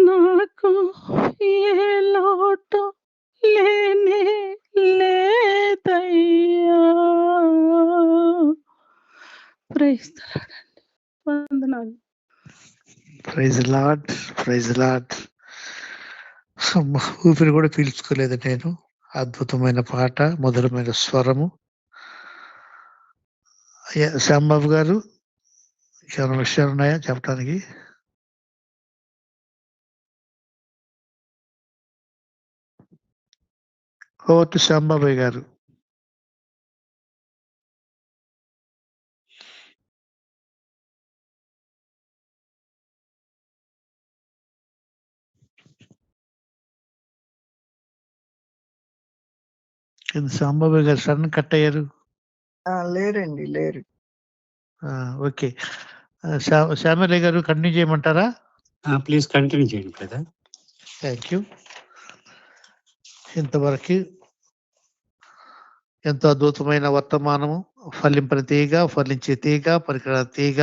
నాకు ఏ లోటు లేనే లేదయ్యా. ప్రైజ్ ది లార్డ్ అండి. వందనాలు. Praise lord, praise lord. ఊపిరి కూడా పీల్చుకోలేదు నేను. అద్భుతమైన పాట, మధురమైన స్వరము. అయ్యా శ్యాంబాబు గారు, ఏమైనా విషయాలు ఉన్నాయా చెప్పడానికి? ఓటు శ్యాంబాబాయ్ గారు. శ్యాంబాబాయ్ గారు సడన్ కట్ అయ్యారు. లేరండి, లేరు. ఓకే, శ్యామలయ్య గారు కంటిన్యూ చేయమంటారా? ప్లీజ్ కంటిన్యూ చేయండి బ్రదర్. Thank you. ఇంతవరకు ఎంతో అద్భుతమైన వర్తమానము, ఫలింపని తీగ, ఫలించే తీగ, పరికరాల తీగ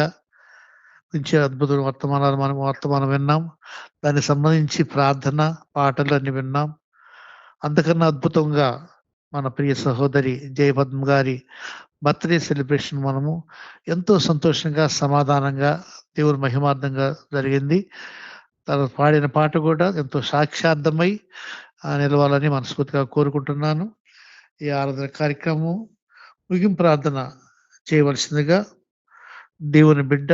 గురించి అద్భుతమైన వర్తమానం విన్నాం. దానికి సంబంధించి ప్రార్థన పాటలు అన్ని విన్నాం. అంతకన్నా అద్భుతంగా మన ప్రియ సహోదరి జయపద్మ గారి బర్త్డే సెలబ్రేషన్ మనము ఎంతో సంతోషంగా, సమాధానంగా, దేవుని మహిమార్థంగా జరిగింది. తను పాడిన పాట కూడా ఎంతో సాక్షార్థమై నిలవాలని మనస్ఫూర్తిగా కోరుకుంటున్నాను. ఈ ఆరాధన కార్యక్రమం ముగింపు ప్రార్థన చేయవలసిందిగా దేవుని బిడ్డ,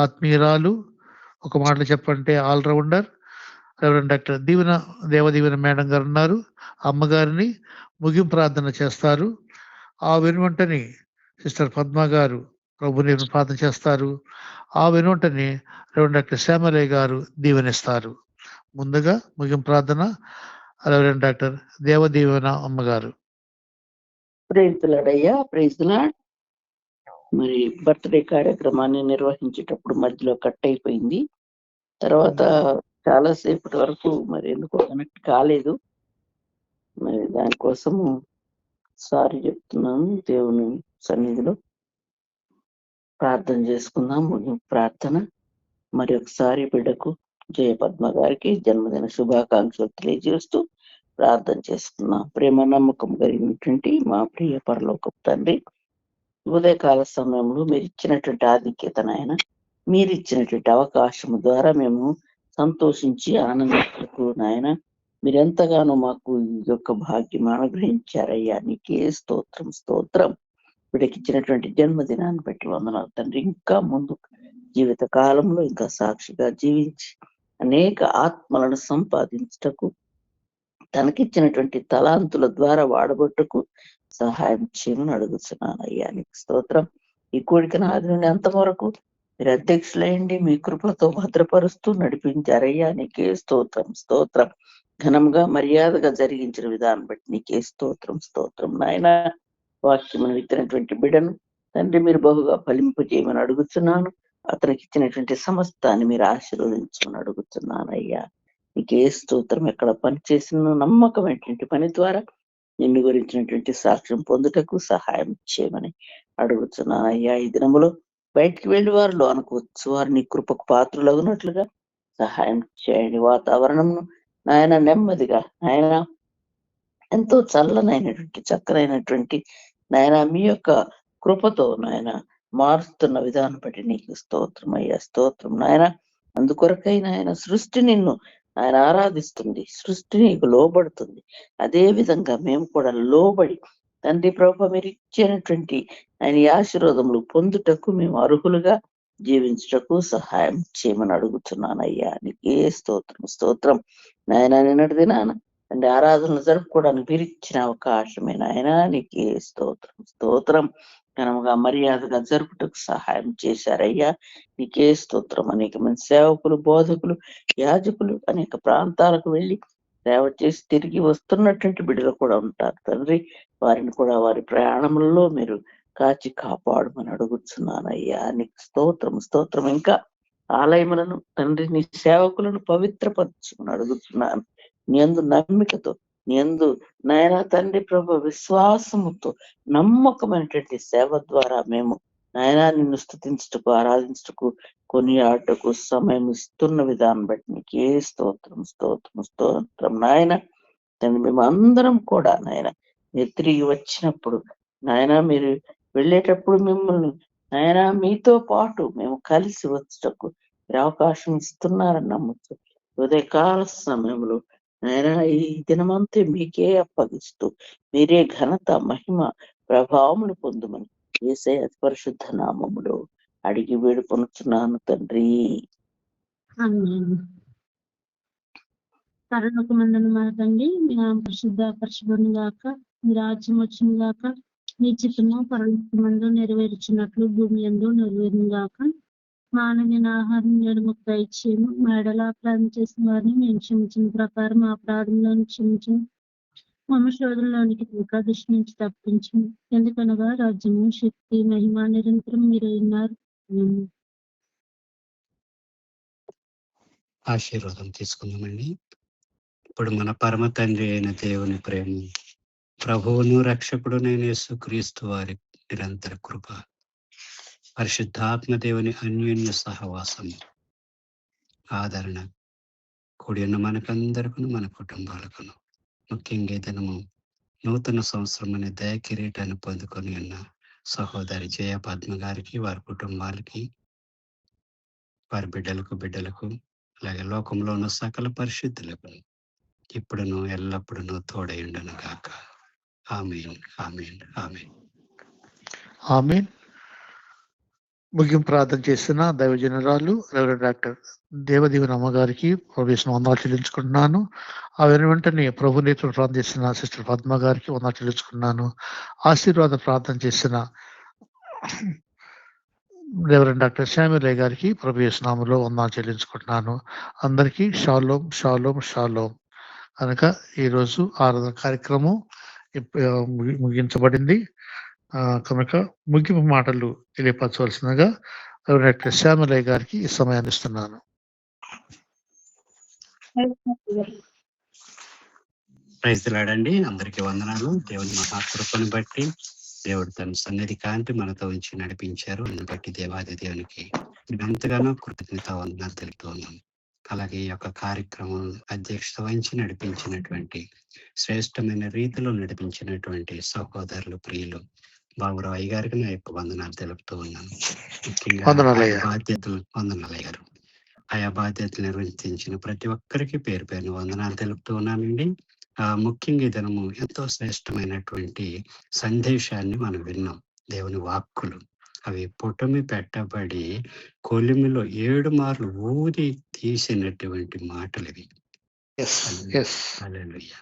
ఆత్మీయురాలు, ఒక మాటలు చెప్పంటే ఆల్రౌండర్ రెవరెండ్ డాక్టర్ దేవదీవెన మేడం గారు ఉన్నారు. అమ్మగారిని ముగింపు ప్రార్థన చేస్తారు. ఆ వెనువంటని సిస్టర్ పద్మ గారు ప్రభుని ప్రార్థన చేస్తారు. ఆ వెనువంటని రెవరెండ్ డాక్టర్ శ్యామలయ్య గారు దీవెనిస్తారు. ముందుగా ముగింపు ప్రార్థన రెవరెండ్ డాక్టర్ దేవదీవెన అమ్మగారు. ప్రైజ్ లార్డ్ అయ్యా, ప్రైజ్ లార్డ్. మరి బర్త్డే కార్యక్రమాన్ని నిర్వహించేటప్పుడు మధ్యలో కట్ అయిపోయింది. తర్వాత చాలాసేపటి వరకు మరి ఎందుకో కనెక్ట్ కాలేదు. మరి దానికోసము సారీ చెప్తున్నాను. దేవుని సన్నిధిలో ప్రార్థన చేసుకుందాం. ముగింపు ప్రార్థన. మరి ఒకసారి బిడ్డకు జయపద్మ గారికి జన్మదిన శుభాకాంక్షలు తెలియజేస్తూ ప్రార్థన చేసుకుందాం. ప్రేమ నమ్మకం కలిగినటువంటి మా ప్రియ పరలోకపు తండ్రి, ఉదయకాల సమయంలో మీరు ఇచ్చినటువంటి ఆధిక్యత నాయన, మీరు ఇచ్చినటువంటి అవకాశం ద్వారా మేము సంతోషించి ఆనందించకు నాయన, మీరు ఎంతగానో మాకు ఈ యొక్క భాగ్యం అనుగ్రహించారయ్యా. నీకే స్తోత్రం స్తోత్రం. వీడికి ఇచ్చినటువంటి జన్మదినాన్ని బట్టి వందనాలు తండ్రి. ఇంకా ముందు జీవిత కాలంలో ఇంకా సాక్షిగా జీవించి అనేక ఆత్మలను సంపాదించటకు, తనకిచ్చినటువంటి తలాంతుల ద్వారా వాడబట్టుకు సహాయం చేయమని అడుగుతున్నాను అయ్యా. నీకు స్తోత్రం. ఈ కోరికను ఆది నుండి అంతవరకు మీరు అధ్యక్షులైండి మీ కృపతో భద్రపరుస్తూ నడిపించారయ్యా. నీకే స్తోత్రం స్తోత్రం. ఘనంగా మర్యాదగా జరిగించిన విధానం బట్టి నీకే స్తోత్రం స్తోత్రం నాయన. వాక్యమును విత్తినటువంటి బిడ్డను తండ్రి మీరు బహుగా ఫలింపు చేయమని అడుగుతున్నాను. అతనికి ఇచ్చినటువంటి సమస్తాన్ని మీరు ఆశీర్వదించమని అడుగుతున్నాను అయ్యా. నీకే స్తోత్రం. ఎక్కడ పని చేసిన నమ్మకమైనటువంటి పని ద్వారా నిన్ను గురించినటువంటి సాక్ష్యం పొందుటకు సహాయం చేయమని అడుగుతున్నాను అయ్యా. ఈ దినములో బయటికి వెళ్ళి వారు లోనకు వచ్చు వారు నీ కృపకు పాత్రులగునట్లుగా సహాయం చేయండి. వాతావరణంను నాయన నెమ్మదిగా నాయన ఎంతో చల్లనైనటువంటి చక్కనైనటువంటి నాయన మీ యొక్క కృపతో నాయన మారుస్తున్న విధానం బట్టి నీకు స్తోత్రం అయ్యా. స్తోత్రం నాయన. అందుకొరకై నాయన సృష్టి నిన్ను ఆయన ఆరాధిస్తుంది, సృష్టి నీకు లోబడుతుంది. అదే విధంగా మేము కూడా లోబడి తండ్రి ప్రభు మీరు ఇచ్చినటువంటి ఆయన ఆశీర్వాదములు పొందుటకు మేము అర్హులుగా జీవించుటకు సహాయం చేయమని అడుగుతున్నాను అయ్యా. నీకే స్తోత్రం స్తోత్రం నాయన. నిన్నటి దినాన అంటే ఆరాధనలు జరుపుకోవడానికి మీరు ఇచ్చిన అవకాశమే నాయన. నీకే స్తోత్రం స్తోత్రం. ఘనంగా మర్యాదగా జరుపుటకు సహాయం చేశారయ్యా. నీకే స్తోత్రం. అనేక మంది సేవకులు, బోధకులు, యాజకులు అనేక ప్రాంతాలకు వెళ్ళి సేవ చేసి తిరిగి వస్తున్నటువంటి బిడ్డలు కూడా ఉంటారు తండ్రి. వారిని కూడా వారి ప్రయాణములలో మీరు కాచి కాపాడమని అడుగుతున్నాను అయ్యా. నీకు స్తోత్రం స్తోత్రం. ఇంకా ఆలయములను తండ్రి నీ సేవకులను పవిత్రపరచుమని అడుగుతున్నాను. నీ యందు నమ్మికతో, నీ యందు నాయన తండ్రి ప్రభు విశ్వాసముతో నమ్మకమైనటువంటి సేవ ద్వారా మేము నాయన నిన్ను స్తుతించుటకు, ఆరాధించుటకు, కొనియాడటకు సమయం ఇస్తున్న విధానం బట్టి నీకే స్తోత్రం స్తోత్రం స్తోత్రం నాయన. తండ్రి మేము అందరం కూడా నాయన మీరు తిరిగి వచ్చినప్పుడు నాయన మీరు వెళ్ళేటప్పుడు మిమ్మల్ని నాయన మీతో పాటు మేము కలిసి వచ్చటకు మీరు అవకాశం ఇస్తున్నారని నమ్మచ్చు. ఉదయకాల సమయంలో నాయన ఈ దినమంతా మీకే అప్పగిస్తూ మీరే ఘనత, మహిమ, ప్రభావములు పొందుమని యేసయ్య అతి పరిశుద్ధ నామములో అడిగి వేడుకొనుచున్నాను తండ్రి. పరలోకమందున మా తండ్రి, మీ నామం పరిశుద్ధపరచబడును గాక, మీ రాజ్యం వచ్చును గాక, మీ చిత్తము పరలోకమందు నెరవేర్చినట్లు భూమి యందు నెరవేరును గాక. మా అనుదిన ఆహారం నేడు మాకు దయచేయము, మా ఎడల అపరాధం చేసిన వారిని మేము క్షమించిన ప్రకారం మా అపరాధంలోని క్షమించము, మమ్మ శోధనలోనికి దుష్టి నుంచి తప్పించము. ఎందుకనగా రాజ్యము, శక్తి, మహిమ నిరంతరం మీరే ఉన్నారు. ఆశీర్వాదం తీసుకుందామండి. ఇప్పుడు మన పరమ తండ్రి అయిన దేవుని ప్రేమ, ప్రభువును రక్షకుడునైన యేసుక్రీస్తు వారి నిరంతర కృప, పరిశుద్ధాత్మ దేవుని అన్యోన్య సహవాసము, ఆదరణ కూడి ఉన్న మనకందరికీ, మన కుటుంబాలకును, ముఖ్యంగా ఈ దినము నూతన సంవత్సరం అనే దయ కిరీటాన్ని పొందుకొని ఉన్న సహోదరి జయ పద్మ గారికి, వారి కుటుంబాలకి, వారి బిడ్డలకు అలాగే లోకంలో ఉన్న సకల పరిశుద్ధులకు ఇప్పుడును ఎల్లప్పుడూ తోడయుండును గాక. ఆమేన్, ఆమేన్, ఆమేన్. ఆమేన్. ముగింపు ప్రార్థన చేసిన దైవజనురాలు రెవరెండ్ డాక్టర్ దేవదీవన్ అమ్మగారికి ప్రవేశం వందనాలు చెల్లించుకుంటున్నాను. ఆ వెంటనే ప్రభు నేతృత్వం ప్రార్థన చేసిన సిస్టర్ పద్మ గారికి వందనాలు చెల్లించుకున్నాను. ఆశీర్వాద ప్రార్థన చేసిన రెవరెండ్ డాక్టర్ శామ్యులయ్య గారికి ప్రభు యేసు నామములో వందనాలు చెల్లించుకుంటున్నాను. అందరికీ షాలోమ్, షాలోమ్, షాలోమ్. కనుక ఈరోజు ఆరాధన కార్యక్రమం ముగించబడింది. కనుక ముగింపు మాటలు తెలియపరచవలసిందిగా డాక్టర్ శ్యామలయ్య గారికి ఈ సమయాన్ని ఇస్తున్నాను. ప్రైజ్ ది లార్డ్ అండి. అందరికీ వందనాలు. దేవుని మహాకృపను బట్టి దేవుడు తన సన్నిధి కాంతి మనతో ఉంచి నడిపించారు. దాన్ని బట్టి దేవాది దేవునికి ఎంతగానో కృతజ్ఞత వందనాలు తెలుపుతూ ఉన్నాం. అలాగే ఈ యొక్క కార్యక్రమం అధ్యక్షత వహించి నడిపించినటువంటి, శ్రేష్టమైన రీతిలో నడిపించినటువంటి సహోదరులు, ప్రియులు బాబురావు అయ్య గారికి నా యొక్క వందనాలు తెలుపుతూ ఉన్నాను. ముఖ్యంగా వందనాలయ్య గారు ఆయా బాధ్యతలు నిర్వర్తించిన ప్రతి ఒక్కరికి పేరు పేరున వందనాలు తెలుపుతూ ఉన్నానండి. ముఖ్యంగా ఈ దినము ఎంతో శ్రేష్టమైనటువంటి సందేశాన్ని మనం విన్నాం. దేవుని వాక్కులు అవి పుటమి పెట్టబడి కొలిమిలో 7 మార్లు ఊది తీసినటువంటి మాటలు ఇవి. హల్లెలూయా.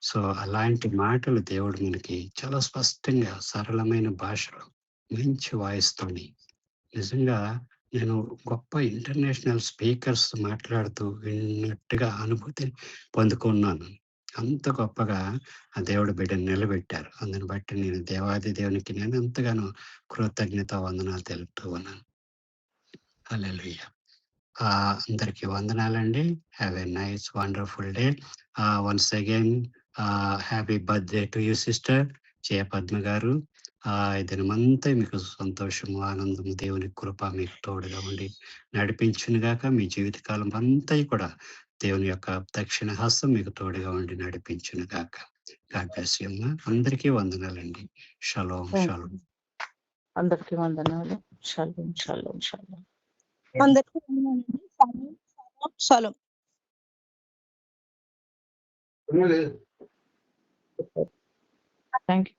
సో అలాంటి మాటలు దేవుడు మనకి చాలా స్పష్టంగా సరళమైన భాషలో మంచి వాయిస్తోని, నిజంగా నేను గొప్ప ఇంటర్నేషనల్ స్పీకర్స్ మాట్లాడుతూ విన్నట్టుగా అనుభూతిని పొందుకున్నాను. అంత గొప్పగా ఆ దేవుడు బిడ్డను నిలబెట్టారు. అందుని బట్టి నేను దేవాది దేవునికి నేను ఎంతగానో కృతజ్ఞత వందనాలు తెలుపుతూ ఉన్నాను. హల్లెలూయా. అందరికీ వందనాలండి. Have a nice wonderful day. Once again happy birthday to you sister Jaya Padma garu. ఈ దినమంతా మీకు సంతోషము, ఆనందము, దేవుని కృప మీకు తోడుగా ఉండి నడిపించును గాక. మీ జీవితకాలం అంతా కూడా దేవుని యొక్క దక్షిణ హస్తం మీకు తోడుగా ఉండి నడిపించును గాక. గాడ్ బ్లెస్ యు అమ్మా. అందరికీ వందనాలండి. Shalom, shalom. అందరికీ వందనాలు. Shalom, shalom, shalom. అందరికీ వందనాలండి. Shalom, shalom. Thank you.